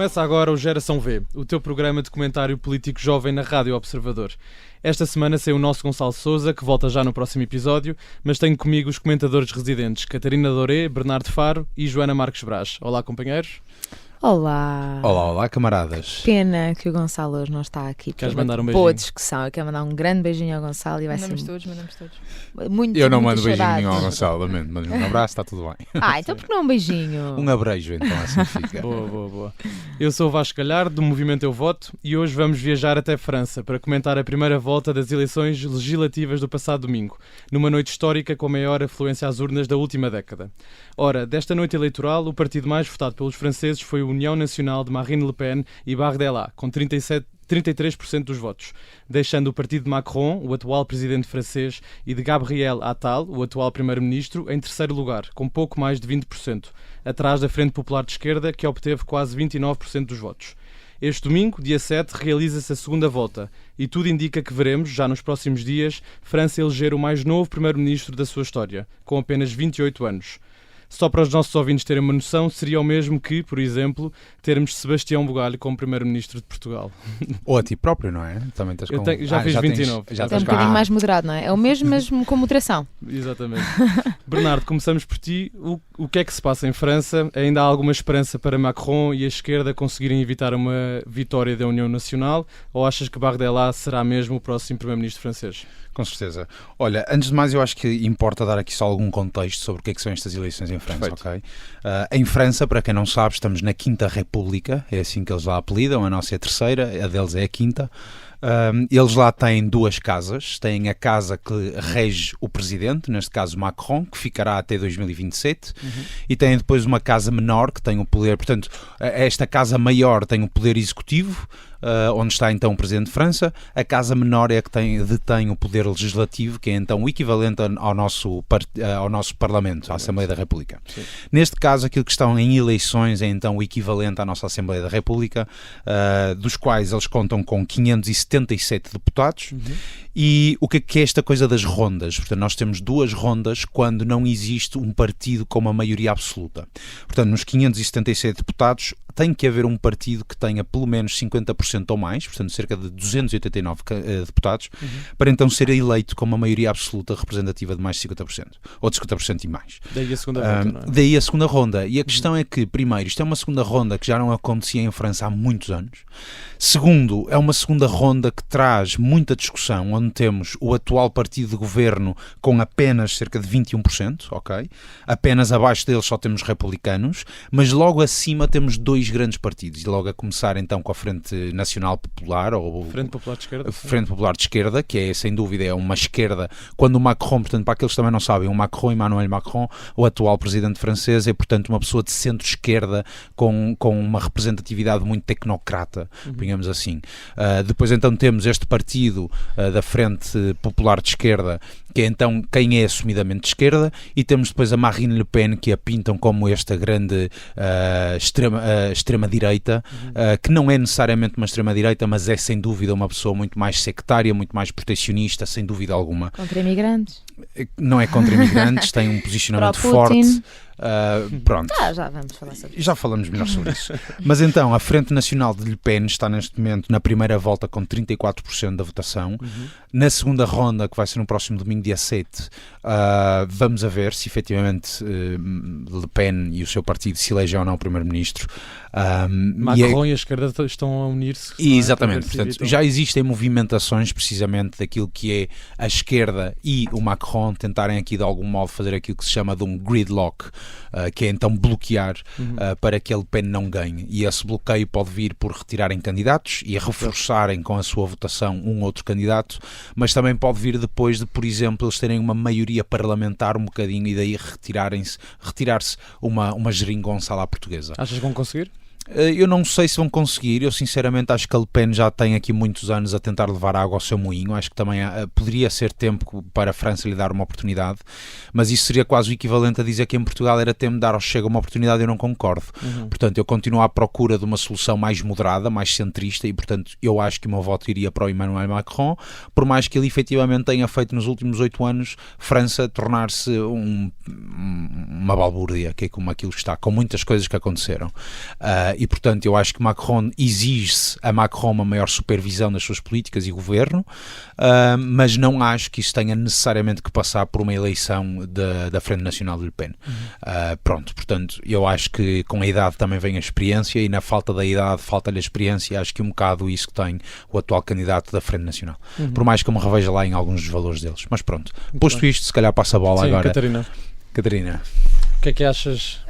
Começa agora o Geração V, o teu programa de comentário político jovem na Rádio Observador. Esta semana saiu o nosso Gonçalo Sousa, que volta já no próximo episódio, mas tenho comigo os comentadores residentes Catarina Doré, Bernardo Faro e Joana Marques Brás. Olá, companheiros. Olá. Olá, camaradas. Pena que o Gonçalo hoje não está aqui. Queres mandar um beijinho? Boa discussão. Eu quero mandar um grande beijinho ao Gonçalo e vai mandamos ser... todos. Eu não muito mando beijinho saudades. nenhum ao Gonçalo, lamento, mas um abraço, está tudo bem. Então por que não um beijinho? Um abrejo, então, assim fica. Boa. Eu sou o Vasco Galhardo, do Movimento Eu Voto, e hoje vamos viajar até França para comentar a primeira volta das eleições legislativas do passado domingo, numa noite histórica com a maior afluência às urnas da última década. Ora, desta noite eleitoral, o partido mais votado pelos franceses foi a União Nacional de Marine Le Pen e Bardella, com 33% dos votos, deixando o partido de Macron, o atual presidente francês, e de Gabriel Attal, o atual primeiro-ministro, em terceiro lugar, com pouco mais de 20%, atrás da Frente Popular de Esquerda, que obteve quase 29% dos votos. Este domingo, dia 7, realiza-se a segunda volta e tudo indica que veremos, já nos próximos dias, França eleger o mais novo primeiro-ministro da sua história, com apenas 28 anos. Só para os nossos ouvintes terem uma noção, seria o mesmo que, por exemplo, termos Sebastião Bugalho como Primeiro-Ministro de Portugal. Ou a ti próprio, não é? Também estás com... já fiz 29. Já É um estás com... bocadinho mais moderado, não é? É o mesmo, mesmo com moderação. Exatamente. Bernardo, começamos por ti. O que é que se passa em França? Ainda há alguma esperança para Macron e a esquerda conseguirem evitar uma vitória da União Nacional? Ou achas que Bardella será mesmo o próximo Primeiro-Ministro francês? Com certeza. Olha, antes de mais eu acho que importa dar aqui só algum contexto sobre o que é que são estas eleições em França, Perfeito. ok? Em França, para quem não sabe, estamos na Quinta República, é assim que eles lá apelidam, a nossa é a terceira, a deles é a quinta. Eles lá têm duas casas, têm a casa que rege o presidente, neste caso Macron, que ficará até 2027, e têm depois uma casa menor que tem o poder, portanto, esta casa maior tem o poder executivo, onde está então o Presidente de França. A Casa Menor é a que detém o poder legislativo, que é então o equivalente ao nosso Parlamento, à Assembleia da República. Sim. Neste caso, aquilo que estão em eleições é então o equivalente à nossa Assembleia da República, dos quais eles contam com 577 deputados. E o que é esta coisa das rondas? Portanto, nós temos duas rondas quando não existe um partido com uma maioria absoluta. Portanto, nos 577 deputados tem que haver um partido que tenha pelo menos 50% ou mais, portanto cerca de 289 deputados, para então ser eleito com uma maioria absoluta representativa de mais de 50%, ou de 50% e mais. Daí a segunda ronda, não é? Daí a segunda ronda. E a questão é que, primeiro, isto é uma segunda ronda que já não acontecia em França há muitos anos. Segundo, é uma segunda ronda que traz muita discussão, onde temos o atual partido de governo com apenas cerca de 21%, ok? Apenas abaixo deles só temos republicanos, mas logo acima temos dois grandes partidos, e logo a começar então com a Frente Nacional Popular, ou Frente Popular de Esquerda. Frente Popular de Esquerda, que é sem dúvida é uma esquerda, quando o Macron, portanto para aqueles que também não sabem, o Macron, Emmanuel Macron, o atual presidente francês, é portanto uma pessoa de centro-esquerda com uma representatividade muito tecnocrata, digamos assim. Depois então temos este partido da Frente Popular de Esquerda, que é então quem é assumidamente de esquerda, e temos depois a Marine Le Pen, que a pintam como esta grande extrema-direita, que não é necessariamente uma extrema-direita, mas é sem dúvida uma pessoa muito mais sectária, muito mais protecionista, sem dúvida alguma. Contra imigrantes. Não é contra imigrantes, tem um posicionamento forte. Pronto. Já vamos falar sobre isso. Já falamos melhor sobre isso. Mas então, a Frente Nacional de Le Pen está neste momento na primeira volta com 34% da votação. Na segunda ronda, que vai ser no próximo domingo, dia 7, vamos a ver se efetivamente Le Pen e o seu partido se elegem ou não o primeiro-ministro. Macron e a esquerda estão a unir-se. Exatamente, portanto, já existem movimentações precisamente daquilo que é a esquerda e o Macron tentarem aqui de algum modo fazer aquilo que se chama de um gridlock, que é então bloquear para que a Le Pen não ganhe, e esse bloqueio pode vir por retirarem candidatos e reforçarem com a sua votação um outro candidato, mas também pode vir depois de, por exemplo, eles terem uma maioria parlamentar um bocadinho e daí retirar-se uma geringonça à la portuguesa. Achas que vão conseguir? Eu não sei se vão conseguir. Eu sinceramente acho que a Le Pen já tem aqui muitos anos a tentar levar água ao seu moinho. Acho que também poderia ser tempo para a França lhe dar uma oportunidade, mas isso seria quase o equivalente a dizer que em Portugal era tempo de dar ao Chega uma oportunidade. Eu não concordo. Portanto, eu continuo à procura de uma solução mais moderada, mais centrista, e portanto eu acho que o meu voto iria para o Emmanuel Macron, por mais que ele efetivamente tenha feito nos últimos 8 anos França tornar-se uma balbúrdia, que é como aquilo está, com muitas coisas que aconteceram. E, portanto, eu acho que Macron exige-se a Macron uma maior supervisão nas suas políticas e governo, mas não acho que isso tenha necessariamente que passar por uma eleição da Frente Nacional de Le Pen. Pronto, portanto, eu acho que com a idade também vem a experiência, e na falta da idade falta-lhe a experiência. Acho que um bocado isso que tem o atual candidato da Frente Nacional. Por mais que eu me reveja lá em alguns dos valores deles. Mas pronto, posto isto, se calhar passa a bola agora. Catarina. O que é que achas?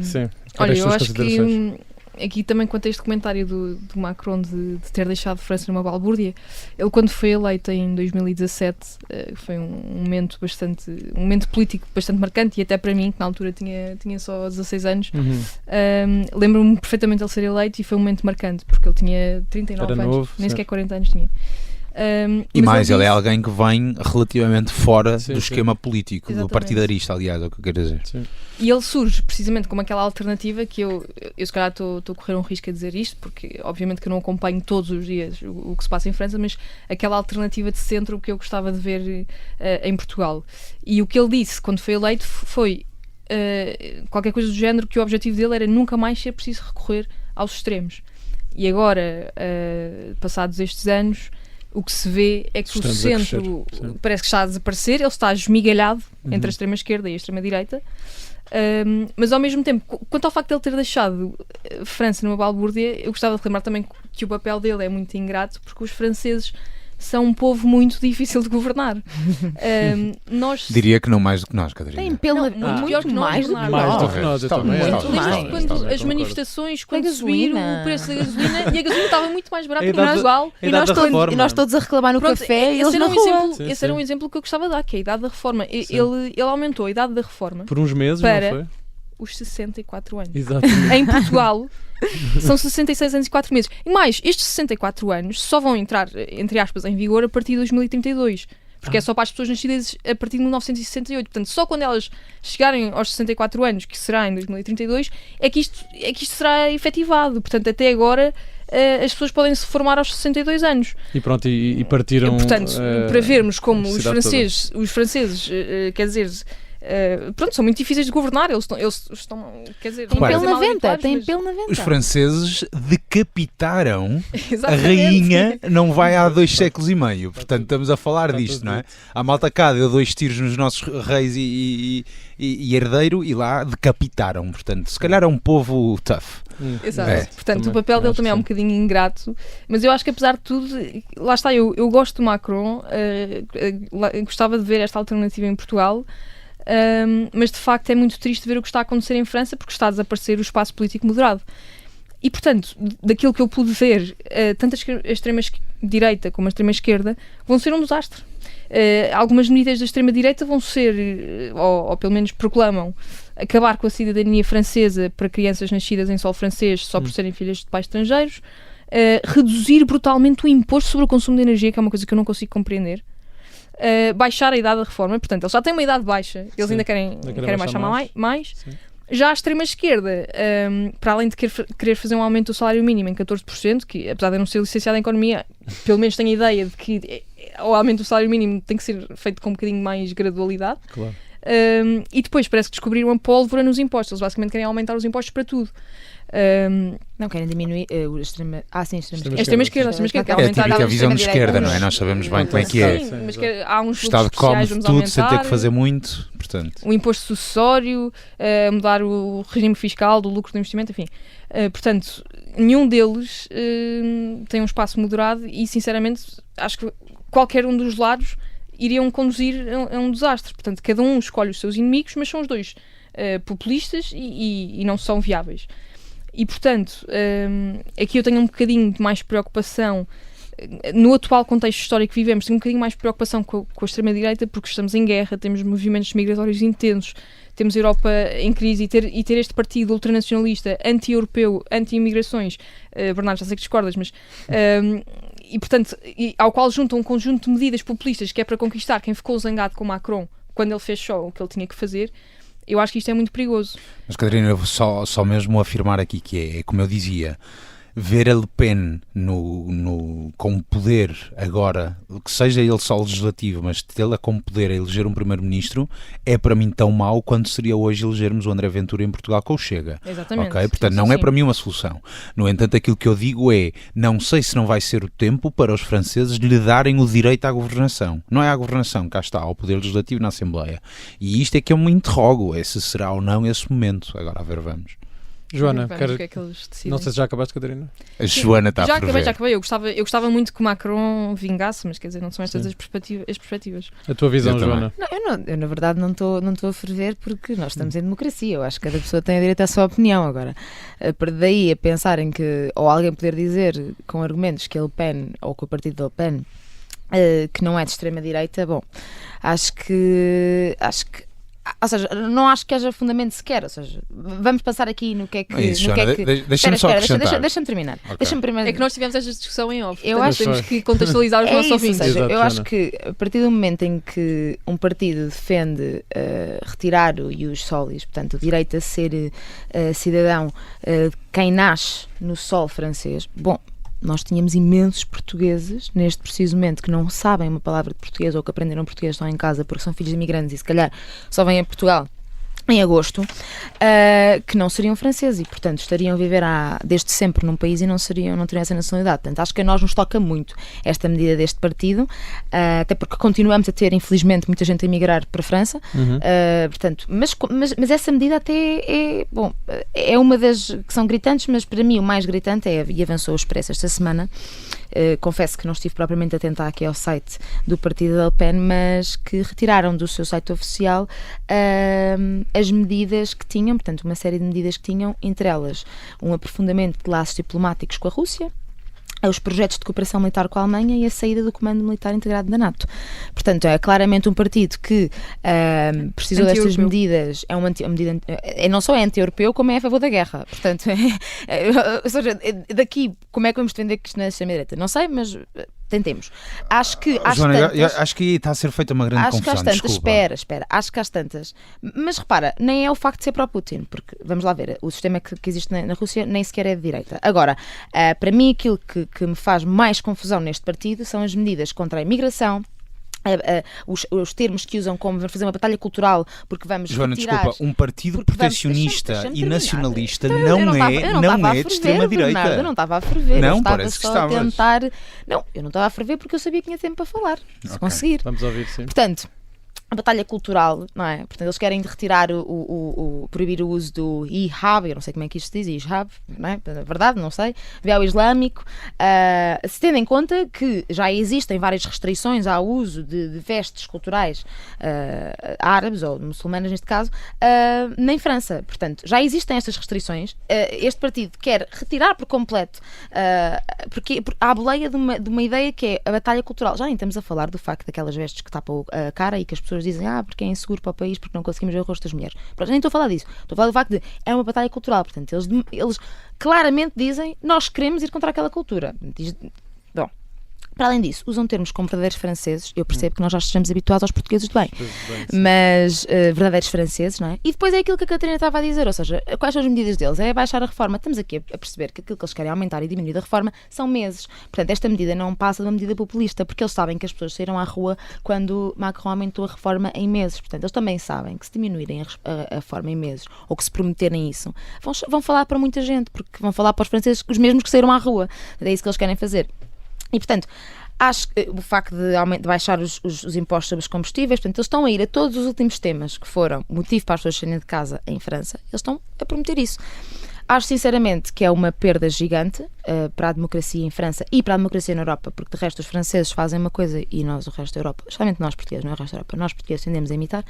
Sim. Olha, eu acho que aqui também quanto a este comentário do Macron de ter deixado a França numa balbúrdia, ele quando foi eleito em 2017 foi um momento político bastante marcante, e até para mim, que na altura tinha só 16 anos, lembro-me perfeitamente de ele ser eleito, e foi um momento marcante, porque ele tinha 39 anos, novo, nem sequer 40 anos tinha. E mais, ele é alguém que vem relativamente fora do sim. esquema político, do partidarista, aliás, é o que eu quero dizer. Sim. E ele surge precisamente como aquela alternativa que eu se calhar estou a correr um risco a dizer isto, porque obviamente que eu não acompanho todos os dias o que se passa em França, mas aquela alternativa de centro que eu gostava de ver em Portugal. E o que ele disse quando foi eleito foi qualquer coisa do género, que o objetivo dele era nunca mais ser preciso recorrer aos extremos. E agora, passados estes anos, o que se vê é que o centro parece que está a desaparecer, ele está esmigalhado entre a extrema-esquerda e a extrema-direita, mas ao mesmo tempo, quanto ao facto de ele ter deixado a França numa balbúrdia, eu gostava de lembrar também que o papel dele é muito ingrato, porque os franceses são um povo muito difícil de governar. Diria que não mais do que nós, Catarina. Tem pelo muito mais do que nós. Eu também acho. Quando as manifestações, quando subiram o preço da gasolina, e a gasolina estava muito mais barata que o Portugal, e nós todos a reclamar no café, e eles na rua. Esse era um exemplo que eu gostava de dar, que é a idade da reforma. Ele aumentou a idade da reforma por uns meses, para não foi? Os 64 anos. Exatamente. Em Portugal são 66 anos e 4 meses. E mais, estes 64 anos só vão entrar, entre aspas, em vigor a partir de 2032. Porque é só para as pessoas nascidas a partir de 1968. Portanto, só quando elas chegarem aos 64 anos, que será em 2032, é que isto será efetivado. Portanto, até agora as pessoas podem se formar aos 62 anos. E pronto, e partiram... Portanto, para vermos como os franceses, quer dizer... pronto, são muito difíceis de governar. Eles estão quer dizer, tem pelo na venta. Os franceses decapitaram a rainha, não vai há 2 séculos e meio. Portanto, estamos a falar disto, não é? A malta cá deu 2 tiros nos nossos reis e herdeiro, e lá decapitaram. Portanto, se calhar é um povo tough. Exato. Portanto, o papel dele também é um bocadinho ingrato, mas eu acho que apesar de tudo, lá está, eu gosto do Macron, gostava de ver esta alternativa em Portugal. Mas de facto é muito triste ver o que está a acontecer em França, porque está a desaparecer o espaço político moderado. E portanto, daquilo que eu pude ver, tanto a extrema-direita como a extrema-esquerda vão ser um desastre. Algumas medidas da extrema-direita vão ser, ou pelo menos proclamam, acabar com a cidadania francesa para crianças nascidas em solo francês só por serem filhas de pais estrangeiros, reduzir brutalmente o imposto sobre o consumo de energia, que é uma coisa que eu não consigo compreender. Baixar a idade da reforma, portanto, eles já têm uma idade baixa, eles ainda querem baixar mais. Já a extrema-esquerda, para além de querer fazer um aumento do salário mínimo em 14%, que apesar de eu não ser licenciada em Economia, pelo menos tenho a ideia de que o aumento do salário mínimo tem que ser feito com um bocadinho mais gradualidade. Claro. E depois parece que descobriram a pólvora nos impostos. Eles basicamente querem aumentar os impostos para tudo. Não querem diminuir a extrema... sim, a extrema-esquerda. É a típica visão de esquerda, não é? Nós sabemos bem como é que é. Sim, mas há uns Estado come tudo sem ter que fazer muito, portanto. O imposto sucessório, mudar o regime fiscal do lucro do investimento, enfim. Portanto, nenhum deles tem um espaço moderado e, sinceramente, acho que qualquer um dos lados iriam conduzir a um desastre. Portanto, cada um escolhe os seus inimigos, mas são os dois populistas e não são viáveis. E, portanto, aqui eu tenho um bocadinho de mais preocupação, no atual contexto histórico que vivemos, tenho um bocadinho mais preocupação com a extrema-direita, porque estamos em guerra, temos movimentos migratórios intensos, temos a Europa em crise, e ter este partido ultranacionalista, anti-europeu, anti-imigrações, Bernardo, já sei que discordas, mas... e, portanto, ao qual juntam um conjunto de medidas populistas que é para conquistar quem ficou zangado com Macron quando ele fez só o que ele tinha que fazer. Eu acho que isto é muito perigoso. Mas, Catarina, eu vou só mesmo afirmar aqui que é como eu dizia, ver a Le Pen com poder agora, que seja ele só legislativo, mas tê-la com poder a eleger um primeiro-ministro, é para mim tão mau quanto seria hoje elegermos o André Ventura em Portugal com o Chega. Exatamente. Okay? Portanto, não é para mim uma solução. No entanto, aquilo que eu digo é, não sei se não vai ser o tempo para os franceses lhe darem o direito à governação. Não é à governação, cá está, ao poder legislativo na Assembleia. E isto é que eu me interrogo, é se será ou não esse momento. Agora a ver, vamos. Joana, Vamos ver o que é que eles decidem. não sei se já acabaste, Catarina. A Joana está a ferver. Já acabei. Eu gostava muito que o Macron vingasse, mas quer dizer, não são estas as perspectivas. A tua visão, Eu também. Joana. Eu na verdade não estou a ferver porque nós estamos em democracia. Eu acho que cada pessoa tem direito à sua opinião. Agora, para daí a pensarem que, ou alguém poder dizer com argumentos que a Le Pen, ou que o partido da Le Pen, que não é de extrema-direita, bom, acho que ou seja, não acho que haja fundamento sequer. Ou seja, vamos passar aqui no que é que. Deixa-me só acrescentar. Deixa-me terminar. Okay. Deixa-me primeiro. É que nós tivemos esta discussão em off. Eu acho que temos que contextualizar os nossos ouvintes. Ou seja, Exato, eu Joana. acho que a partir do momento em que um partido defende retirar o ius solis, portanto, o direito a ser cidadão de quem nasce no solo francês, bom. Nós tínhamos imensos portugueses, neste preciso momento, que não sabem uma palavra de português ou que aprenderam português, estão em casa porque são filhos de imigrantes e se calhar só vêm a Portugal em agosto, que não seriam franceses e, portanto, estariam a viver desde sempre num país e não teriam essa nacionalidade. Portanto, acho que a nós nos toca muito esta medida deste partido, até porque continuamos a ter, infelizmente, muita gente a emigrar para a França. Portanto, mas essa medida até é uma das que são gritantes, mas para mim o mais gritante e avançou o Expresso esta semana. Confesso que não estive propriamente atenta aqui ao site do partido da Le Pen, mas que retiraram do seu site oficial as medidas que tinham, portanto uma série de medidas que tinham, entre elas um aprofundamento de laços diplomáticos com a Rússia, os projetos de cooperação militar com a Alemanha e a saída do Comando Militar Integrado da NATO. Portanto, é claramente um partido que precisou destas medidas, é uma medida, não só é anti-europeu, como é a favor da guerra. Portanto, ou seja, daqui, como é que vamos defender que isto não é extrema-direita? Não sei, mas tentemos. Acho que Joana, acho que está a ser feita uma grande confusão. Acho que às tantas, espera, acho que às tantas. Mas repara, nem é o facto de ser pró-Putin, porque, vamos lá ver, o sistema que existe na Rússia nem sequer é de direita. Agora, para mim aquilo que me faz mais confusão neste partido são as medidas contra a imigração, os termos que usam como fazer uma batalha cultural porque vamos Joana, retirar... desculpa, um partido protecionista e nacionalista não é de extrema-direita. Eu não estava a ferver, não, eu estava parece que só a estavas. tentar... Não, eu não estava a ferver porque eu sabia que tinha tempo para falar, se conseguir. Vamos ouvir, sim. Portanto, a batalha cultural, não é? Portanto, eles querem retirar proibir o uso do hijab, eu não sei como é que isto se diz, hijab, não é? Na verdade, não sei, véu islâmico, se tendo em conta que já existem várias restrições ao uso de vestes culturais árabes, ou muçulmanas neste caso, em França. Portanto, já existem estas restrições, este partido quer retirar por completo, porque há a boleia de uma ideia que é a batalha cultural. Já nem estamos a falar do facto daquelas vestes que tapam a cara e que as pessoas dizem, porque é inseguro para o país porque não conseguimos ver o rosto das mulheres. Pronto, nem estou a falar disso. Estou a falar do facto de é uma batalha cultural. Portanto, eles claramente dizem nós queremos ir contra aquela cultura. Bom, para além disso, usam termos como verdadeiros franceses. Eu percebo que nós já estamos habituados aos portugueses de bem, mas verdadeiros franceses, não é? E depois é aquilo que a Catarina estava a dizer, ou seja, quais são as medidas deles? É baixar a reforma. Estamos aqui a perceber que aquilo que eles querem aumentar e diminuir da reforma são meses. Portanto, esta medida não passa de uma medida populista, porque eles sabem que as pessoas saíram à rua quando Macron aumentou a reforma em meses. Portanto, eles também sabem que se diminuírem a reforma em meses, ou que se prometerem isso, vão falar para muita gente, porque vão falar para os franceses, os mesmos que saíram à rua. É isso que eles querem fazer. E, portanto, acho que o facto de baixar os impostos sobre os combustíveis, portanto, eles estão a ir a todos os últimos temas que foram motivo para as pessoas saírem de casa em França, eles estão a prometer isso. Acho sinceramente que é uma perda gigante para a democracia em França e para a democracia na Europa, porque de resto os franceses fazem uma coisa e nós, o resto da Europa, especialmente nós portugueses, não é o resto da Europa, nós portugueses tendemos a imitar.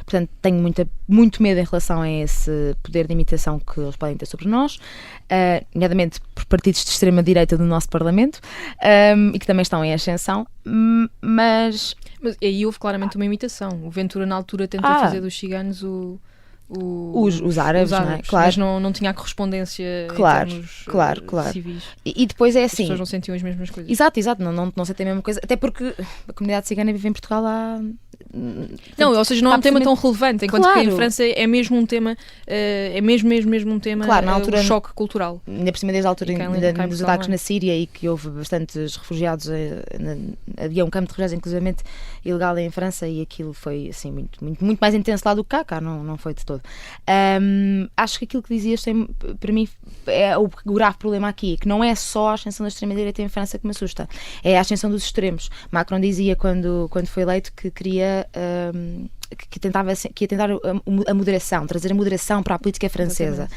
Portanto, tenho muito medo em relação a esse poder de imitação que eles podem ter sobre nós, nomeadamente por partidos de extrema-direita do nosso Parlamento, e que também estão em ascensão, mas aí houve claramente uma imitação. O Ventura na altura tentou fazer dos ciganos os árabes, não é? Claro. Mas não tinha a correspondência em termos civis. E depois é assim... As pessoas não sentiam as mesmas coisas. Exato, não sentem a mesma coisa, até porque a comunidade cigana vive em Portugal há Não, ou seja, não é um tema tão relevante, enquanto que em Claro. França é mesmo um tema, é mesmo um tema, Claro, na altura- o choque cultural. Ainda por cima, desde a altura E cá em dos Portugal, ataques não é? na Síria e que houve bastantes refugiados, havia um campo de refugiados inclusivamente ilegal em França e aquilo foi assim, muito mais intenso lá do que cá não foi de todo. Acho que aquilo que dizias para mim é o grave problema aqui, que não é só a ascensão da extrema-direita em França que me assusta, é a ascensão dos extremos. Macron dizia quando foi eleito que queria que ia tentar a moderação, trazer a moderação para a política francesa.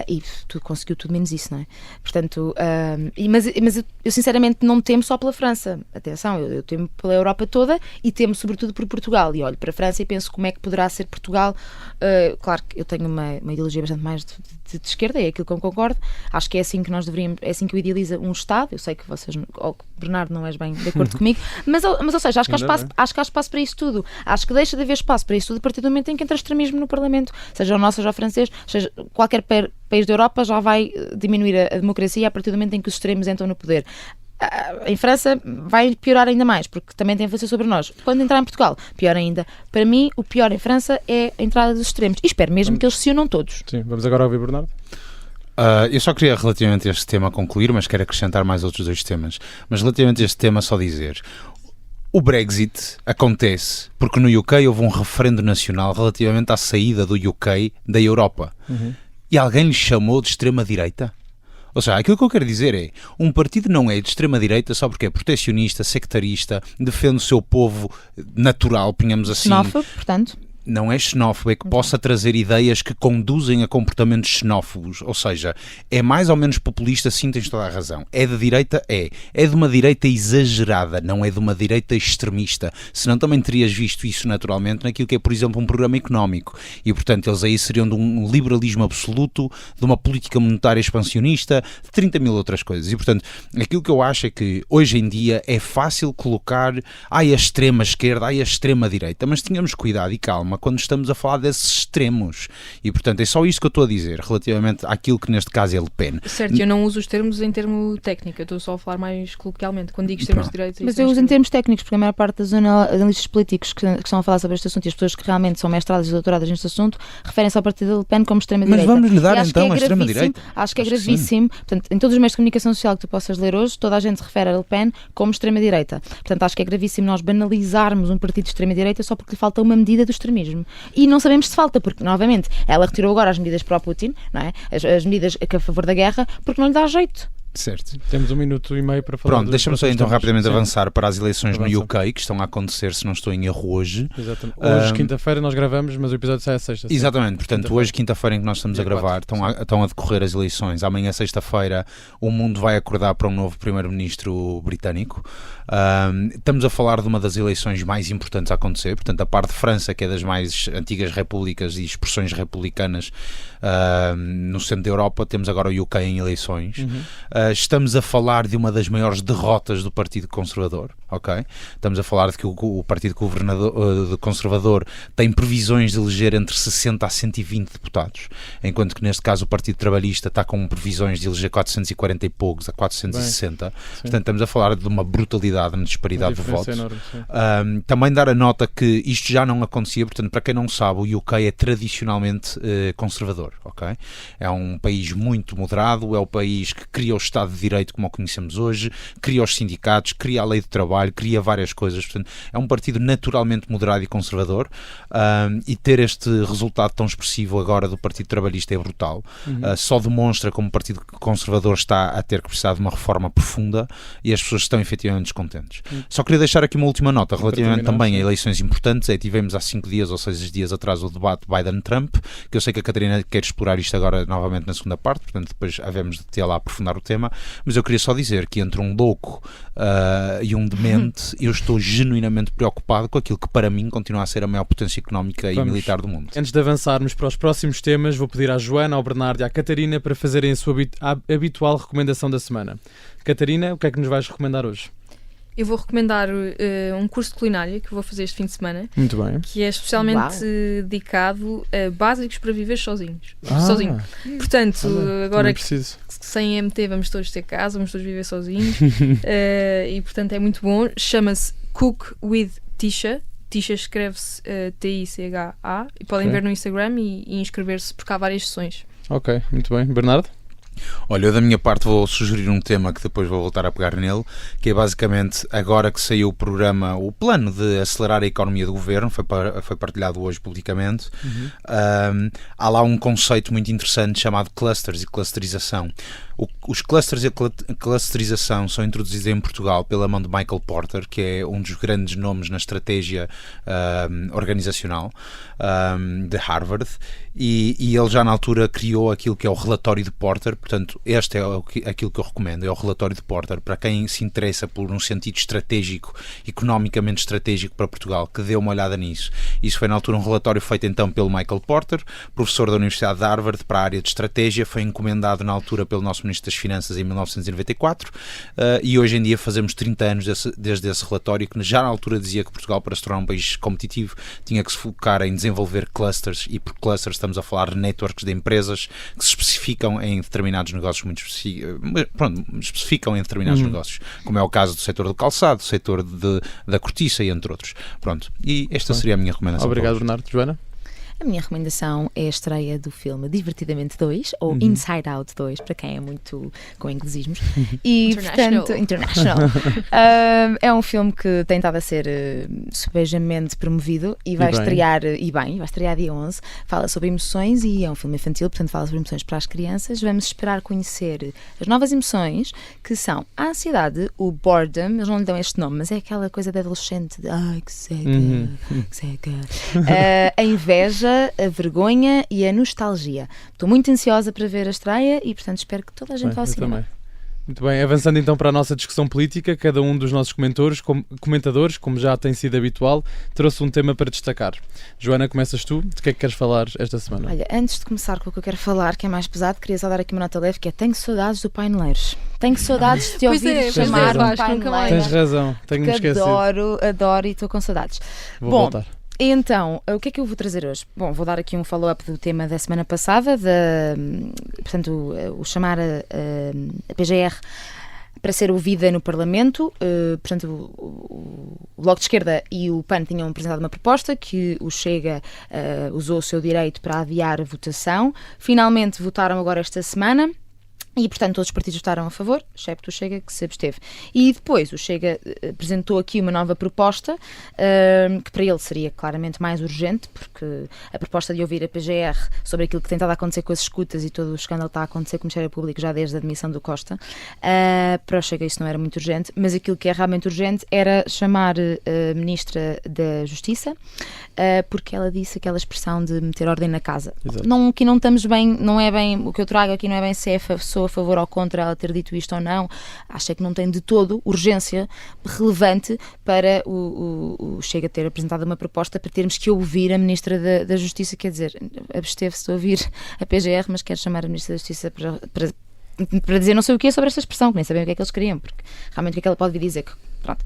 E conseguiu tudo menos isso, não é? Portanto, mas eu sinceramente não temo só pela França. Atenção, eu temo pela Europa toda e temo sobretudo por Portugal. E olho para a França e penso como é que poderá ser Portugal. Claro que eu tenho uma ideologia bastante mais de esquerda, é aquilo que eu concordo. Acho que é assim que nós deveríamos, é assim que eu idealizo um Estado. Eu sei que vocês, Bernardo, não és bem de acordo comigo, mas ou seja, acho que há espaço para isso tudo. Acho que deixa de haver espaço para isso tudo a partir do momento em que entra extremismo no Parlamento, seja o nosso, seja o francês, seja qualquer país da Europa, já vai diminuir a democracia a partir do momento em que os extremos entram no poder. Em França vai piorar ainda mais, porque também tem influência sobre nós. Quando entrar em Portugal, pior ainda. Para mim, o pior em França é a entrada dos extremos. E espero mesmo que eles se unam todos. Sim, vamos agora ouvir Bernardo. Eu só queria relativamente a este tema concluir, mas quero acrescentar mais outros dois temas. Mas relativamente a este tema só dizer... O Brexit acontece porque no UK houve um referendo nacional relativamente à saída do UK da Europa. E alguém lhe chamou de extrema-direita? Ou seja, aquilo que eu quero dizer é, um partido não é de extrema-direita só porque é protecionista, sectarista, defende o seu povo natural, ponhamos assim. Xenófobo, portanto. Não é xenófobo, é que possa trazer ideias que conduzem a comportamentos xenófobos. Ou seja, é mais ou menos populista, sim, tens toda a razão. É de direita? É de uma direita exagerada, não é de uma direita extremista. Senão também terias visto isso naturalmente naquilo que é, por exemplo, um programa económico. E, portanto, eles aí seriam de um liberalismo absoluto, de uma política monetária expansionista, de 30 mil outras coisas. E, portanto, aquilo que eu acho é que, hoje em dia, é fácil colocar a extrema esquerda, a extrema direita, mas tenhamos cuidado e calma quando estamos a falar desses extremos. E, portanto, é só isto que eu estou a dizer relativamente àquilo que neste caso é Le Pen. Certo, eu não uso os termos em termo técnico, eu estou só a falar mais coloquialmente, quando digo extremos de direita. Mas eu uso em termos técnicos, porque a maior parte dos analistas políticos que estão a falar sobre este assunto e as pessoas que realmente são mestradas e doutoradas neste assunto referem-se ao partido de Le Pen como extrema-direita. Mas vamos lhe dar E acho então que é a extrema-direita? Acho que é gravíssimo. Portanto, em todos os meios de comunicação social que tu possas ler hoje, toda a gente se refere a Le Pen como extrema-direita. Portanto, acho que é gravíssimo nós banalizarmos um partido de extrema-direita só porque lhe falta uma medida do extremismo. E não sabemos se falta, porque, novamente, ela retirou agora as medidas para o Putin, não é? As medidas a favor da guerra, porque não lhe dá jeito. Certo. Temos 1 minuto e meio para falar. Pronto, deixa-me só então rapidamente Sim. avançar para as eleições Avança. no UK, que estão a acontecer, se não estou em erro, hoje. Exatamente. Hoje, quinta-feira, nós gravamos, mas o episódio sai à sexta. Sim. Exatamente, portanto, Quinta-feira. hoje, quinta-feira, em que nós estamos a Dia gravar, 4, estão a decorrer as eleições. Amanhã, sexta-feira, o mundo vai acordar para um novo primeiro-ministro britânico. Estamos a falar de uma das eleições mais importantes a acontecer, portanto, a parte de França, que é das mais antigas repúblicas e expressões republicanas no centro da Europa, temos agora o UK em eleições. Estamos a falar de uma das maiores derrotas do Partido Conservador, ok? Estamos a falar de que o Partido Conservador tem previsões de eleger entre 60 a 120 deputados, enquanto que neste caso o Partido Trabalhista está com previsões de eleger 440 e poucos a 460. Portanto, estamos a falar de uma brutalidade na disparidade de votos. Enorme, também dar a nota que isto já não acontecia, portanto, para quem não sabe, o UK é tradicionalmente conservador, ok? É um país muito moderado, é o país que cria o Estado de Direito como o conhecemos hoje, cria os sindicatos, cria a lei do trabalho, cria várias coisas, portanto, é um partido naturalmente moderado e conservador, e ter este resultado tão expressivo agora do Partido Trabalhista é brutal. Só demonstra como o Partido Conservador está a ter que precisar de uma reforma profunda e as pessoas estão efetivamente descontentes. Só queria deixar aqui uma última nota relativamente também a eleições importantes. Tivemos há 5 dias ou 6 dias atrás o debate Biden-Trump, que eu sei que a Catarina quer explorar isto agora novamente na segunda parte, portanto depois havemos de ter lá a aprofundar o tema, mas eu queria só dizer que entre um louco e um demente, eu estou genuinamente preocupado com aquilo que para mim continua a ser a maior potência económica e militar do mundo. Antes de avançarmos para os próximos temas, vou pedir à Joana, ao Bernardo e à Catarina para fazerem a sua habitual recomendação da semana. Catarina, o que é que nos vais recomendar hoje? Eu vou recomendar um curso de culinária que vou fazer este fim de semana, Muito bem. que é especialmente dedicado a básicos para viver sozinhos. Sozinho. Portanto, agora que sem MT vamos todos ter casa, vamos todos viver sozinhos, e portanto é muito bom. Chama-se Cook with Tisha, Tisha escreve-se T-I-C-H-A, e podem Ok. ver no Instagram e inscrever-se, porque há várias sessões. Ok, muito bem. Bernardo? Olha, eu da minha parte vou sugerir um tema que depois vou voltar a pegar nele, que é basicamente, agora que saiu o programa, o plano de acelerar a economia do governo, foi partilhado hoje publicamente, há lá um conceito muito interessante chamado clusters e clusterização. Os clusters e a clusterização são introduzidos em Portugal pela mão de Michael Porter, que é um dos grandes nomes na estratégia organizacional de Harvard, e ele já na altura criou aquilo que é o relatório de Porter. Portanto, este é aquilo que eu recomendo, é o relatório de Porter, para quem se interessa por um sentido estratégico, economicamente estratégico para Portugal, que dê uma olhada nisso. Isso foi na altura um relatório feito então pelo Michael Porter, professor da Universidade de Harvard para a área de estratégia, foi encomendado na altura pelo nosso Ministro das Finanças em 1994, e hoje em dia fazemos 30 anos desde esse relatório, que já na altura dizia que Portugal, para se tornar um país competitivo, tinha que se focar em desenvolver clusters, e por clusters estamos a falar de networks de empresas que se especificam em determinados negócios muito especificam em determinados negócios, como é o caso do setor do calçado, do setor da cortiça e entre outros. Pronto, e esta seria a minha recomendação. Obrigado, Bernardo. Joana? A minha recomendação é a estreia do filme Divertidamente 2, ou Inside Out 2, para quem é muito com inglesismos. E, portanto, international. É um filme que tem estado a ser subejamente promovido e vai estrear, vai estrear dia 11. Fala sobre emoções e é um filme infantil, portanto fala sobre emoções para as crianças. Vamos esperar conhecer as novas emoções, que são a ansiedade, o boredom, eles não lhe dão este nome, mas é aquela coisa de adolescente, de ai, que seca, que seca. A inveja, a vergonha e a nostalgia. Estou muito ansiosa para ver a estreia e, portanto, espero que toda a gente vá ao cinema. Também. Muito bem, avançando então para a nossa discussão política, cada um dos nossos comentadores, como já tem sido habitual, trouxe um tema para destacar. Joana, começas tu? De que é que queres falar esta semana? Olha, antes de começar com o que eu quero falar, que é mais pesado, queria só dar aqui uma nota leve, que é: tenho saudades do Paineleiros. Tenho saudades de te ouvir chamar razão. Paineleira. Tens razão, tenho-me esquecido. Adoro e estou com saudades. Vou voltar. Então, o que é que eu vou trazer hoje? Bom, vou dar aqui um follow-up do tema da semana passada, portanto, o chamar a PGR para ser ouvida no Parlamento. Portanto, o Bloco de Esquerda e o PAN tinham apresentado uma proposta que o Chega usou o seu direito para adiar a votação. Finalmente votaram agora esta semana. E, portanto, todos os partidos votaram a favor, excepto o Chega, que se absteve. E depois o Chega apresentou aqui uma nova proposta, que para ele seria claramente mais urgente, porque a proposta de ouvir a PGR sobre aquilo que tem estado a acontecer com as escutas e todo o escândalo que está a acontecer com o Ministério Público já desde a admissão do Costa, para o Chega isso não era muito urgente, mas aquilo que é realmente urgente era chamar a Ministra da Justiça, porque ela disse aquela expressão de meter ordem na casa. Aqui não estamos bem, não é bem, o que eu trago aqui não é bem se sou a favor ou contra ela ter dito isto ou não. Acho que não tem de todo urgência relevante para o Chega ter apresentado uma proposta para termos que ouvir a Ministra da Justiça, quer dizer, absteve-se de ouvir a PGR, mas quer chamar a Ministra da Justiça para dizer não sei o que sobre esta expressão, que nem sabem o que é que eles queriam, porque realmente o que é que ela pode vir dizer? Pronto.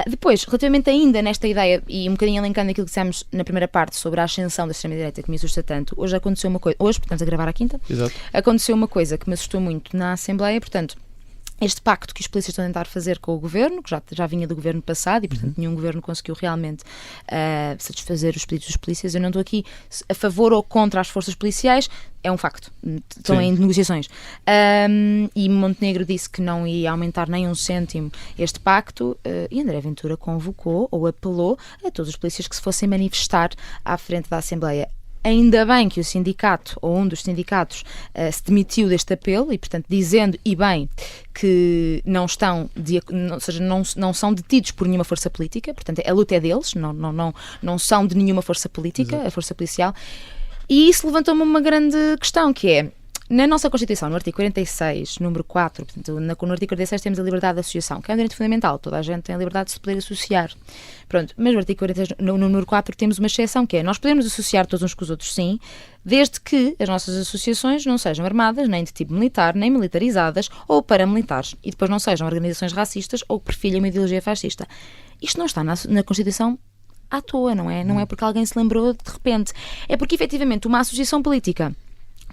Depois, relativamente ainda nesta ideia, e um bocadinho elencando aquilo que dissemos na primeira parte sobre a ascensão da extrema-direita que me assusta tanto, hoje aconteceu uma coisa, portanto, a gravar à quinta, aconteceu uma coisa que me assustou muito na Assembleia, portanto, este pacto que os polícias estão a tentar fazer com o governo, que já vinha do governo passado e, portanto, nenhum governo conseguiu realmente satisfazer os pedidos dos polícias. Eu não estou aqui a favor ou contra as forças policiais, é um facto. Estão em negociações. E Montenegro disse que não ia aumentar nem um cêntimo este pacto, e André Ventura convocou ou apelou a todos os polícias que se fossem manifestar à frente da Assembleia. Ainda bem que o sindicato, ou um dos sindicatos, se demitiu deste apelo e, portanto, dizendo, e bem, que não estão, ou seja, não são detidos por nenhuma força política, portanto, a luta é deles, não são de nenhuma força política, a força policial. E isso levantou-me uma grande questão, que é, na nossa Constituição, no artigo 46, número 4, portanto, no artigo 46 temos a liberdade de associação, que é um direito fundamental, toda a gente tem a liberdade de se poder associar. Pronto, mas no artigo 46, no número 4, temos uma exceção, que é, nós podemos associar todos uns com os outros, sim, desde que as nossas associações não sejam armadas, nem de tipo militar, nem militarizadas ou paramilitares, e depois não sejam organizações racistas ou que perfilhem uma ideologia fascista. Isto não está na Constituição à toa, não é? Não é porque alguém se lembrou de repente. É porque, efetivamente, uma associação política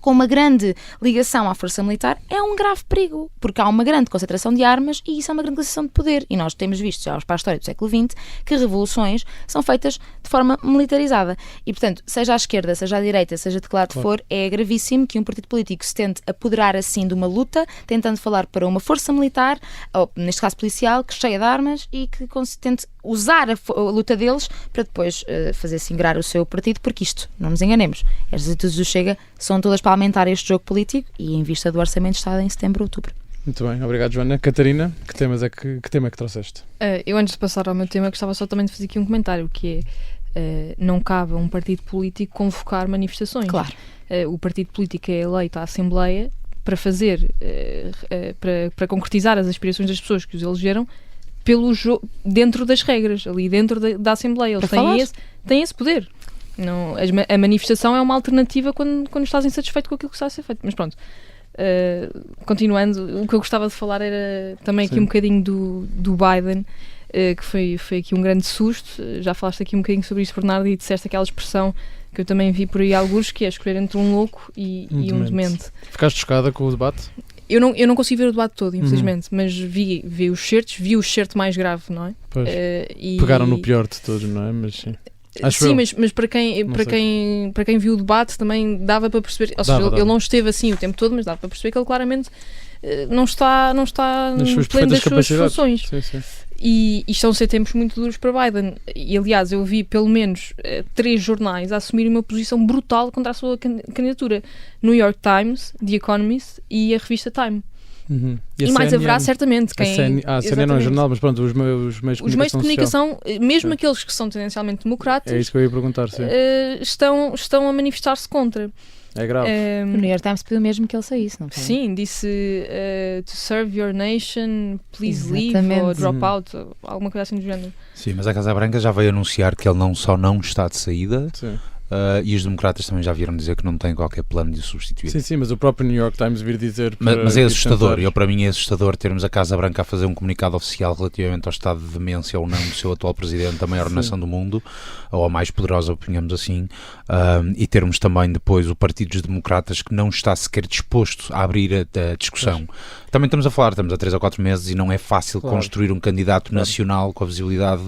com uma grande ligação à força militar, é um grave perigo, porque há uma grande concentração de armas e isso é uma grande concentração de poder. E nós temos visto já para a história do século XX que revoluções são feitas de forma militarizada. E, portanto, seja à esquerda, seja à direita, seja de que lado for, é gravíssimo que um partido político se tente apoderar assim de uma luta, tentando falar para uma força militar, ou neste caso policial, que cheia de armas e que tente usar a luta deles para depois fazer-se ingrar o seu partido, porque isto, não nos enganemos, estas atitudes do Chega são todas para aumentar este jogo político e em vista do Orçamento de Estado em setembro, outubro. Muito bem, obrigado, Joana. Catarina, que tema é que trouxeste? Eu, antes de passar ao meu tema, gostava só também de fazer aqui um comentário, que é, não cabe a um partido político convocar manifestações. Claro. O partido político é eleito à Assembleia para fazer, para concretizar as aspirações das pessoas que os elegeram dentro das regras, ali dentro da Assembleia. Eles têm esse poder. Não, a manifestação é uma alternativa quando estás insatisfeito com aquilo que está a ser feito. Mas pronto, continuando, o que eu gostava de falar era também aqui um bocadinho do Biden, que foi aqui um grande susto. Já falaste aqui um bocadinho sobre isso, Bernardo, e disseste aquela expressão que eu também vi por aí alguns, que é escolher entre um louco e um demente. Ficaste chocada com o debate? Eu não consigo ver o debate todo, infelizmente, mas vi os certos, vi o certo mais grave, não é? Pois. Pegaram no pior de todos, não é? Mas sim. Sim, mas para quem viu o debate também dava para perceber, ou seja, ele não esteve assim o tempo todo, mas dava para perceber que ele claramente não está no pleno das suas funções. Sim. E estão a ser tempos muito duros para Biden. E aliás, eu vi pelo menos 3 jornais a assumir uma posição brutal contra a sua candidatura: New York Times, The Economist e a revista Time. Uhum. E mais haverá certamente a CNN não é jornal, mas pronto, os meios de comunicação, mesmo aqueles que são tendencialmente democratas, é isso que eu ia perguntar, sim. estão a manifestar-se contra. É grave. O New York Times pediu mesmo que ele saísse, não foi? Sim, disse to serve your nation, please Exatamente. leave ou drop out, alguma coisa assim do género. Sim, mas a Casa Branca já veio anunciar que ele não está de saída. Sim. E os democratas também já vieram dizer que não têm qualquer plano de substituir. Sim, mas o próprio New York Times vir dizer... Mas é assustador, para mim é assustador termos a Casa Branca a fazer um comunicado oficial relativamente ao estado de demência ou não do seu atual presidente, da maior nação do mundo, ou a mais poderosa, ponhamos assim, e termos também depois o Partido dos Democratas que não está sequer disposto a abrir a discussão. Também estamos há 3 ou 4 meses e não é fácil construir um candidato nacional com a visibilidade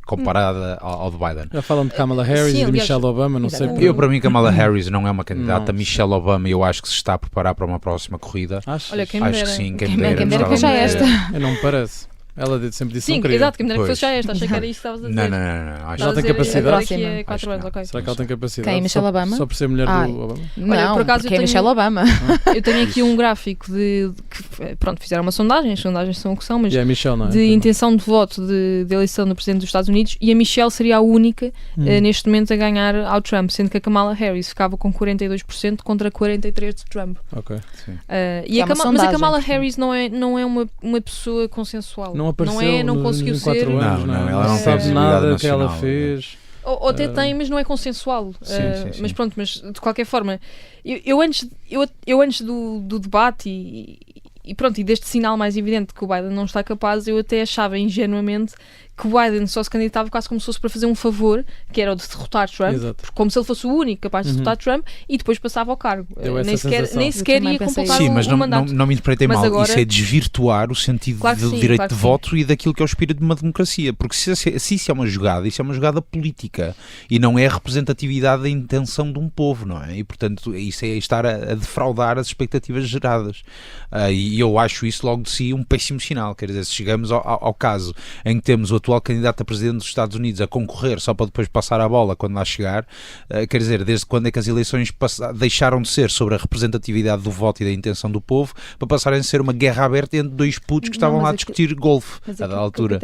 comparada ao de Biden. Já falam de Kamala Harris e de Michelle Obama, não sei. Para mim, Kamala Harris não é uma candidata. Michelle Obama, eu acho que se está a preparar para uma próxima corrida. Olha, acho que sim, quem me dera dera. que já esta. Não me parece. Ela sempre disse sim, não queria. Exato, que me dera que fosse já esta. Achei que era isso que estavas a dizer. Não. Ela tem capacidade? Daqui a 4 anos, ok. Será que ela tem capacidade? Quem? Michelle Obama? Só por ser mulher do Obama? Não, por acaso porque é Michelle Obama. Eu tenho aqui um gráfico pronto, fizeram uma sondagem, as sondagens são o que são, mas E a Michelle, não é? de intenção de voto de eleição do Presidente dos Estados Unidos, e a Michelle seria a única neste momento a ganhar ao Trump, sendo que a Kamala Harris ficava com 42% contra 43% de Trump. Ok. Mas a Kamala Harris não é uma pessoa consensual. Não apareceu não conseguiu ser. Não, ela não sabe tem nada visibilidade que ela nacional, fez. Ou até tem, mas não é consensual. Sim. Mas pronto, mas de qualquer forma, eu antes do debate e pronto, e deste sinal mais evidente que o Biden não está capaz, eu até achava ingenuamente que o Biden só se candidatava quase como se fosse para fazer um favor, que era o de derrotar Trump, como se ele fosse o único capaz de derrotar Trump, e depois passava ao cargo. Nem sequer ia completar sim, mas o mandato. não me interpretei mal. Agora... Isso é desvirtuar o sentido do direito de voto e daquilo que é o espírito de uma democracia. Porque se isso é uma jogada, isso é uma jogada política e não é a representatividade da intenção de um povo, não é? E, portanto, isso é estar a defraudar as expectativas geradas. E eu acho isso logo de si um péssimo sinal. Quer dizer, se chegamos ao caso em que temos o atual candidato a presidente dos Estados Unidos a concorrer só para depois passar a bola quando lá chegar, quer dizer, desde quando é que as eleições deixaram de ser sobre a representatividade do voto e da intenção do povo para passarem a ser uma guerra aberta entre dois putos que estavam lá a discutir golfe a da altura.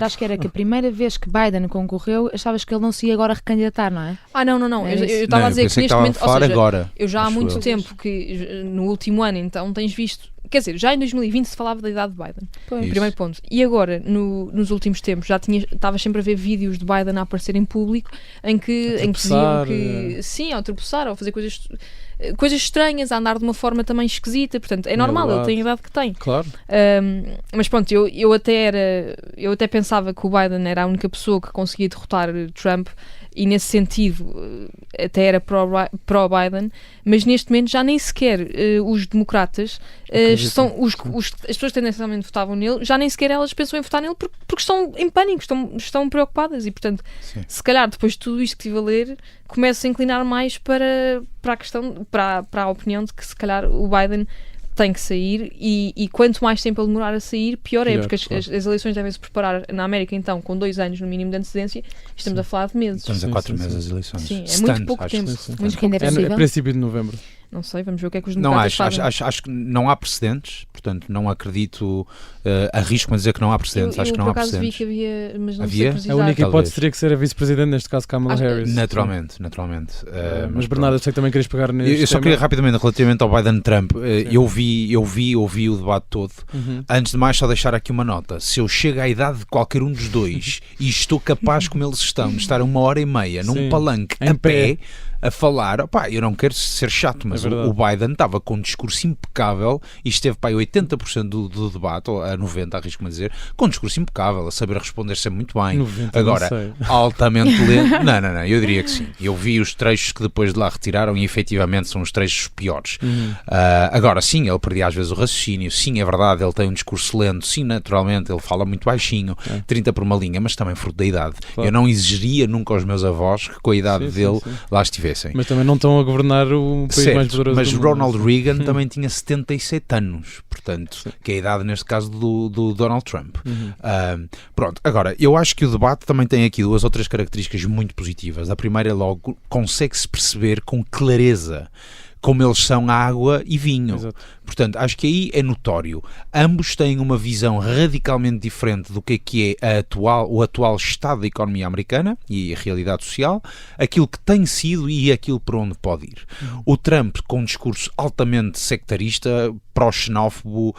Acho que era que a primeira vez que Biden concorreu, achavas que ele não se ia agora recandidatar, não é? Não. Eu estava a dizer que neste momento, ou seja, agora, eu já há muito tempo que no último ano então tens visto. Quer dizer, já em 2020 se falava da idade de Biden. Primeiro ponto. E agora, nos últimos tempos, estavas sempre a ver vídeos de Biden a aparecer em público em que diziam que sim, ao tropeçar, ou fazer coisas coisas estranhas, a andar de uma forma também esquisita, portanto é normal, ele tem a idade que tem. Claro. Mas pronto, eu até pensava que o Biden era a única pessoa que conseguia derrotar Trump, e nesse sentido até era pró-Biden, mas neste momento já nem sequer os democratas são as pessoas que tendencialmente votavam nele, já nem sequer elas pensam em votar nele porque estão em pânico, estão preocupadas, e portanto se calhar depois de tudo isto que estive a ler, começo a inclinar mais para a questão, para a opinião de que se calhar o Biden tem que sair, e quanto mais tempo ele demorar a sair, pior é, porque as eleições devem-se preparar na América, então, com 2 anos no mínimo de antecedência. Estamos a falar de meses. Estamos a 4 meses as eleições. Sim, é muito pouco tempo. Muito pouco tempo. É princípio de novembro. Não sei, vamos ver o que é que os democratas fazem. Acho que não há precedentes, portanto não acredito, arrisco-me a dizer que não há precedentes. Acho que não há precedentes. Vi que havia, mas não sei Havia? precisar. A única hipótese teria que ser a vice-presidente, neste caso Kamala Harris. Naturalmente. Mas Bernardo, eu sei que também querias pegar neste Eu só queria rapidamente, relativamente ao Biden-Trump, ouvi o debate todo. Antes de mais, só deixar aqui uma nota. Se eu chego à idade de qualquer um dos dois e estou capaz, como eles estão, de estar 1h30 num palanque em pé a falar, eu não quero ser chato, mas o Biden estava com um discurso impecável e esteve para aí 80% do debate, ou a 90%, arrisco-me a dizer, com um discurso impecável, a saber responder sempre muito bem. 90, agora, altamente lento. Não, eu diria que sim. Eu vi os trechos que depois de lá retiraram e efetivamente são os trechos piores. Agora, sim, ele perdia às vezes o raciocínio, sim, é verdade, ele tem um discurso lento, sim, naturalmente, ele fala muito baixinho, 30 por uma linha, mas também fruto da idade. Claro. Eu não exigiria nunca aos meus avós que com a idade dele lá estivessem. Mas também não estão a governar o país mais poderoso mas do mundo. Ronald Reagan também tinha 77 anos, portanto, que é a idade neste caso do Donald Trump. Pronto, agora, eu acho que o debate também tem aqui 2 ou 3 características muito positivas. A primeira é logo, consegue-se perceber com clareza como eles são água e vinho. Exato. Portanto, acho que aí é notório. Ambos têm uma visão radicalmente diferente do que é o atual estado da economia americana e a realidade social, aquilo que tem sido e aquilo para onde pode ir. O Trump, com um discurso altamente sectarista, pró-xenófobo,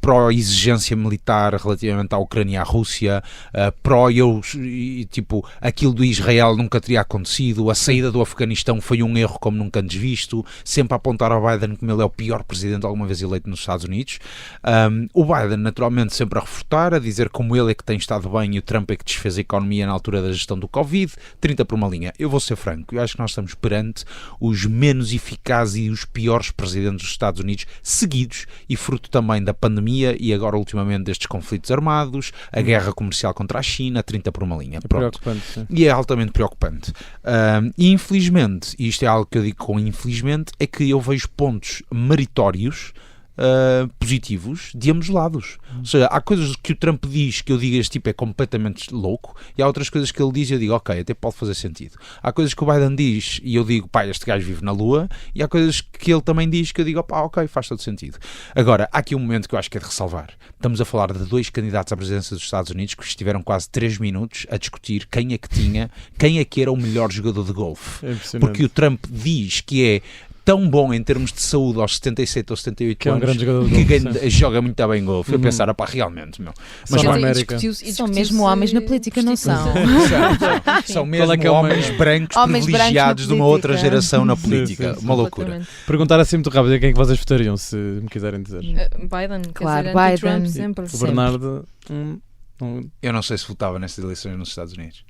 pró-exigência militar relativamente à Ucrânia e à Rússia, aquilo do Israel nunca teria acontecido, a saída do Afeganistão foi um erro como nunca antes visto, sempre a apontar ao Biden como ele é o pior presidente alguma vez eleito nos Estados Unidos. O Biden, naturalmente, sempre a refutar, a dizer como ele é que tem estado bem e o Trump é que desfez a economia na altura da gestão do Covid, 30 por uma linha. Eu vou ser franco, eu acho que nós estamos perante os menos eficazes e os piores presidentes dos Estados Unidos seguidos, e fruto também da pandemia e agora ultimamente destes conflitos armados, a guerra comercial contra a China, 30 por uma linha. É preocupante, sim. E é altamente preocupante. E infelizmente, e isto é algo que eu digo com infelizmente, é que eu vejo pontos meritórios positivos de ambos lados. Ou seja, há coisas que o Trump diz que eu digo este tipo é completamente louco, e há outras coisas que ele diz e eu digo ok, até pode fazer sentido. Há coisas que o Biden diz e eu digo este gajo vive na lua, e há coisas que ele também diz que eu digo ok, faz todo sentido. Agora, há aqui um momento que eu acho que é de ressalvar. Estamos a falar de 2 candidatos à presidência dos Estados Unidos que estiveram quase 3 minutos a discutir quem é que era o melhor jogador de golfe. Porque o Trump diz que é tão bom em termos de saúde aos 77 ou 78 que é um anos, grande jogador que de golfe, joga muito bem golfe. Eu pensar, realmente, meu. Mas na América são mesmo homens na política, não são? São mesmo homens brancos privilegiados de uma outra geração na política. Sim. Uma loucura. Perguntar assim muito rápido, quem é que vocês votariam, se me quiserem dizer? Biden, claro, Biden sempre. O Bernardo... Eu não sei se votava nestas eleições nos Estados Unidos.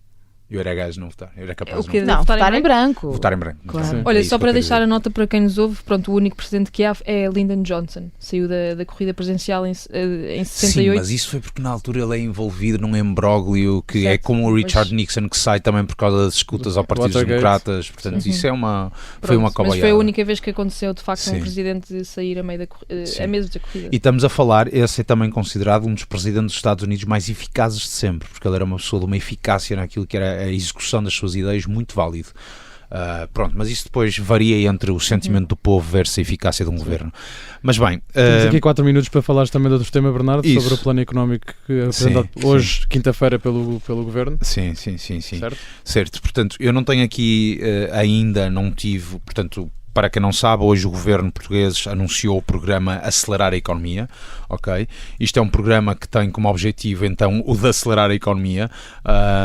Eu era gajo de não votar. Eu era capaz de não votar em branco. Votar em branco. Claro. Olha, só para deixar a nota para quem nos ouve, pronto, o único presidente que há é Lyndon Johnson. Saiu da corrida presidencial em 68. Sim, mas isso foi porque na altura ele é envolvido num imbróglio que certo, é como o Richard Nixon, que sai também por causa das escutas ao Partido dos Democratas. Portanto, isso é foi uma cobalhada. Mas foi a única vez que aconteceu, de facto, um presidente sair a meio da mesa da corrida. E estamos a falar, esse é também considerado um dos presidentes dos Estados Unidos mais eficazes de sempre, porque ele era uma pessoa de uma eficácia naquilo que era a execução das suas ideias muito válido. Pronto, mas isso depois varia entre o sentimento do povo versus a eficácia de um governo. Mas bem, temos aqui 4 minutos para falares também do outro tema, Bernardo, sobre o plano económico que é apresentado hoje, quinta-feira, pelo governo. Sim. Certo? Portanto, eu não tenho aqui ainda, não tive, portanto, para quem não sabe, hoje o governo português anunciou o programa Acelerar a Economia, ok? Isto é um programa que tem como objetivo, então, o de acelerar a economia,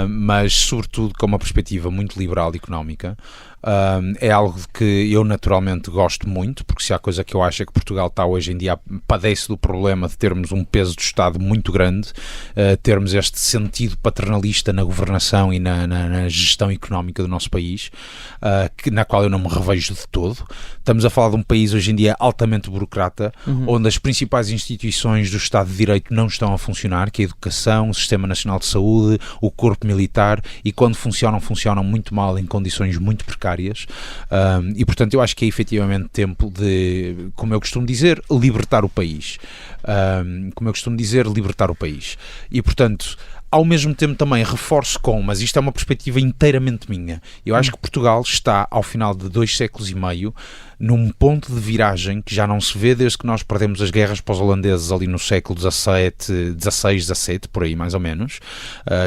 mas, sobretudo, com uma perspectiva muito liberal económica. É algo que eu naturalmente gosto muito, porque se há coisa que eu acho é que Portugal está hoje em dia, padece do problema de termos um peso do Estado muito grande, termos este sentido paternalista na governação e na gestão económica do nosso país, na qual eu não me revejo de todo. Estamos a falar de um país hoje em dia altamente burocrata, onde as principais instituições do Estado de Direito não estão a funcionar, que é a educação, o Sistema Nacional de Saúde, o Corpo Militar, e quando funcionam muito mal, em condições muito precárias. E portanto eu acho que é efetivamente tempo de, como eu costumo dizer, libertar o país. E portanto, ao mesmo tempo também reforço mas isto é uma perspectiva inteiramente minha, eu acho que Portugal está, ao final de 2 séculos e meio, num ponto de viragem que já não se vê desde que nós perdemos as guerras para os holandeses ali no século XVII, XVII, por aí mais ou menos,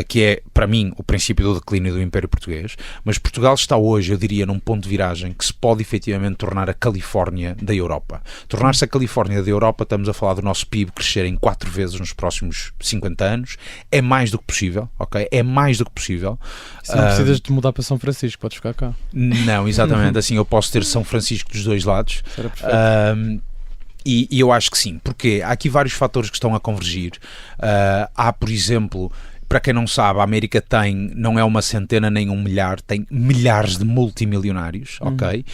que é, para mim, o princípio do declínio do Império Português. Mas Portugal está hoje, eu diria, num ponto de viragem que se pode efetivamente tornar a Califórnia da Europa. Tornar-se a Califórnia da Europa, estamos a falar do nosso PIB crescer em 4 vezes nos próximos 50 anos, é mais do que possível, ok? É mais do que possível. Se não precisas de mudar para São Francisco, podes ficar cá. Não, exatamente, assim eu posso ter São Francisco dos dois lados. Era perfeito. E eu acho que sim, porque há aqui vários fatores que estão a convergir. Há, por exemplo, para quem não sabe, a América não é uma centena nem um milhar, tem milhares de multimilionários, ok?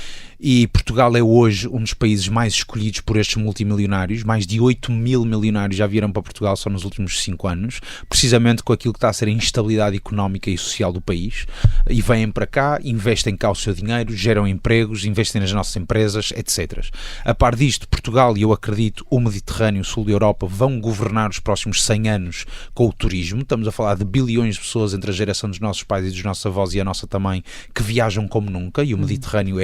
E Portugal é hoje um dos países mais escolhidos por estes multimilionários. Mais de 8 mil milionários já vieram para Portugal só nos últimos 5 anos, precisamente com aquilo que está a ser a instabilidade económica e social do país, e vêm para cá, investem cá o seu dinheiro, geram empregos, investem nas nossas empresas, etc. A par disto, Portugal e eu acredito o Mediterrâneo, o sul da Europa, vão governar os próximos 100 anos com o turismo. Estamos a falar de bilhões de pessoas entre a geração dos nossos pais e dos nossos avós e a nossa também, que viajam como nunca, e o Mediterrâneo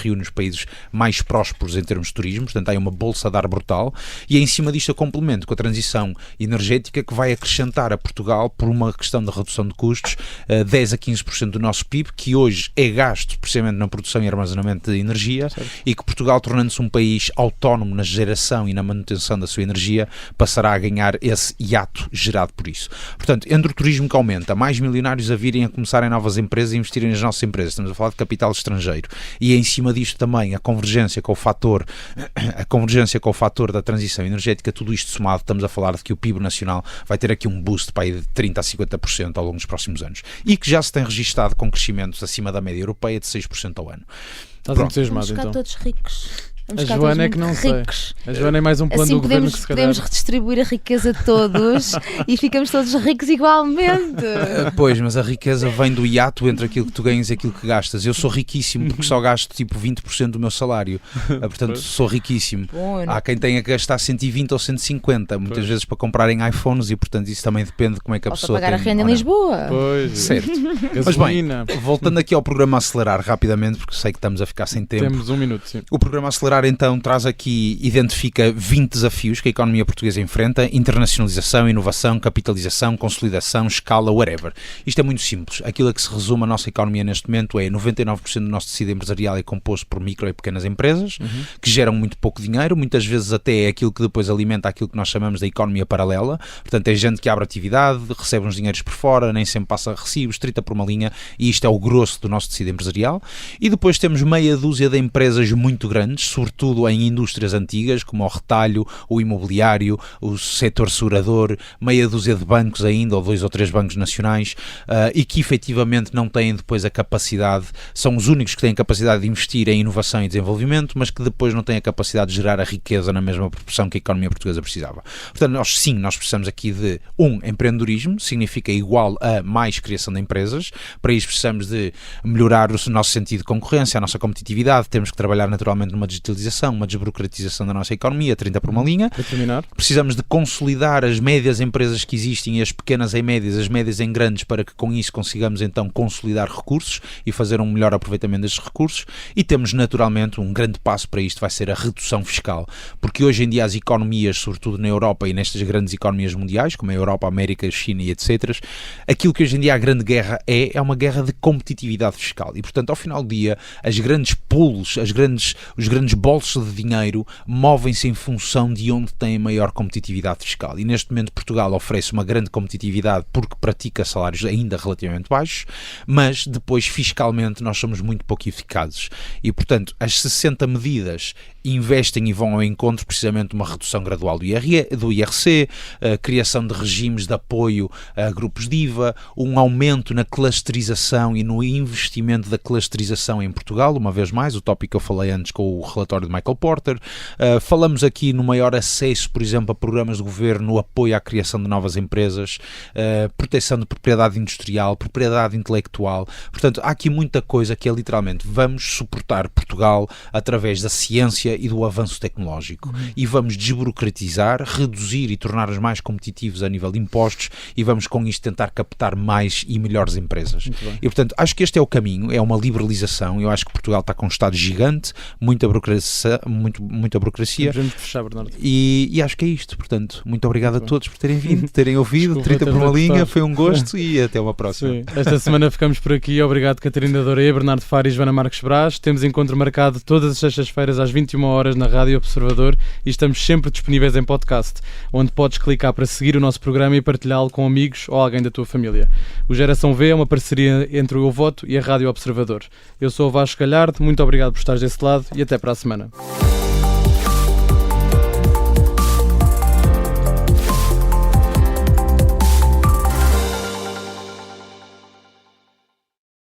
reúne os países mais prósperos em termos de turismo, portanto há uma bolsa de ar brutal, e é em cima disto a complemento com a transição energética que vai acrescentar a Portugal, por uma questão de redução de custos, 10 a 15% do nosso PIB, que hoje é gasto precisamente na produção e armazenamento de energia, certo. E que Portugal, tornando-se um país autónomo na geração e na manutenção da sua energia, passará a ganhar esse hiato gerado por isso. Portanto, entre o turismo que aumenta, mais milionários a virem a começarem novas empresas e investirem nas nossas empresas, estamos a falar de capital estrangeiro, e em cima disto também a convergência com o fator da transição energética, tudo isto somado, estamos a falar de que o PIB nacional vai ter aqui um boost para aí de 30% a 50% ao longo dos próximos anos, e que já se tem registado com crescimentos acima da média europeia de 6% ao ano. Estás entusiasmado, então? Vamos ficar todos ricos. A Joana é que não ricos. sei. A Joana é mais um plano assim do governo que se calhar... podemos redistribuir a riqueza de todos e ficamos todos ricos igualmente. Pois, mas a riqueza vem do hiato entre aquilo que tu ganhas e aquilo que gastas. Eu sou riquíssimo porque só gasto tipo 20% do meu salário. Portanto, sou riquíssimo. Bom, há quem tenha que gastar 120 ou 150, muitas vezes para comprarem iPhones, e portanto isso também depende de como é que a pessoa pagar tem. A renda em Lisboa. Pois. Certo. Mas bem, voltando aqui ao programa Acelerar rapidamente, porque sei que estamos a ficar sem tempo. Temos 1 minuto, sim. O programa Acelerar então identifica 20 desafios que a economia portuguesa enfrenta: internacionalização, inovação, capitalização, consolidação, escala, whatever. Isto é muito simples. Aquilo a que se resume a nossa economia neste momento é 99% do nosso tecido empresarial é composto por micro e pequenas empresas, que geram muito pouco dinheiro, muitas vezes até é aquilo que depois alimenta aquilo que nós chamamos de economia paralela. Portanto, é gente que abre atividade, recebe uns dinheiros por fora, nem sempre passa recibos, trita por uma linha, e isto é o grosso do nosso tecido empresarial. E depois temos meia dúzia de empresas muito grandes, sobretudo em indústrias antigas, como o retalho, o imobiliário, o setor segurador, meia dúzia de bancos ainda, ou 2 ou 3 bancos nacionais, e que efetivamente não têm depois a capacidade, são os únicos que têm a capacidade de investir em inovação e desenvolvimento, mas que depois não têm a capacidade de gerar a riqueza na mesma proporção que a economia portuguesa precisava. Portanto, nós precisamos aqui de empreendedorismo, significa igual a mais criação de empresas. Para isso precisamos de melhorar o nosso sentido de concorrência, a nossa competitividade, temos que trabalhar naturalmente numa digitalização digitalização, uma desburocratização da nossa economia, 30 por uma linha. Para terminar. Precisamos de consolidar as médias empresas que existem e as pequenas em médias, as médias em grandes, para que com isso consigamos então consolidar recursos e fazer um melhor aproveitamento destes recursos. E temos naturalmente um grande passo para isto, vai ser a redução fiscal, porque hoje em dia as economias, sobretudo na Europa e nestas grandes economias mundiais, como a Europa, a América, a China e etc., aquilo que hoje em dia a grande guerra é uma guerra de competitividade fiscal. E portanto, ao final do dia, as grandes pools, os grandes bolsos de dinheiro movem-se em função de onde tem a maior competitividade fiscal. E neste momento Portugal oferece uma grande competitividade porque pratica salários ainda relativamente baixos, mas depois fiscalmente nós somos muito pouco eficazes. E portanto, as 60 medidas investem e vão ao encontro precisamente de uma redução gradual do IRC, a criação de regimes de apoio a grupos de IVA, um aumento na clusterização e no investimento da clusterização em Portugal, uma vez mais, o tópico que eu falei antes com o relatório de Michael Porter. Falamos aqui no maior acesso, por exemplo, a programas de governo, no apoio à criação de novas empresas, proteção de propriedade industrial, propriedade intelectual. Portanto, há aqui muita coisa que é literalmente vamos suportar Portugal através da ciência e do avanço tecnológico. E vamos desburocratizar, reduzir e tornar-nos mais competitivos a nível de impostos e vamos com isto tentar captar mais e melhores empresas. E portanto, acho que este é o caminho, é uma liberalização. Eu acho que Portugal está com um Estado gigante, muita burocracia, Devemos fechar, Bernardo. E acho que é isto. Portanto, muito obrigado a todos por terem vindo, terem ouvido. 30 por uma linha, foi um gosto e até uma próxima. Sim. Esta semana ficamos por aqui. Obrigado, Catarina Doreia, Bernardo Faro e Joana Marques Brás. Temos encontro marcado todas as sextas-feiras às 21 horas na Rádio Observador e estamos sempre disponíveis em podcast, onde podes clicar para seguir o nosso programa e partilhá-lo com amigos ou alguém da tua família. O Geração V é uma parceria entre o Eu Voto e a Rádio Observador. Eu sou o Vasco Galhardo, muito obrigado por estares desse lado e até para a semana.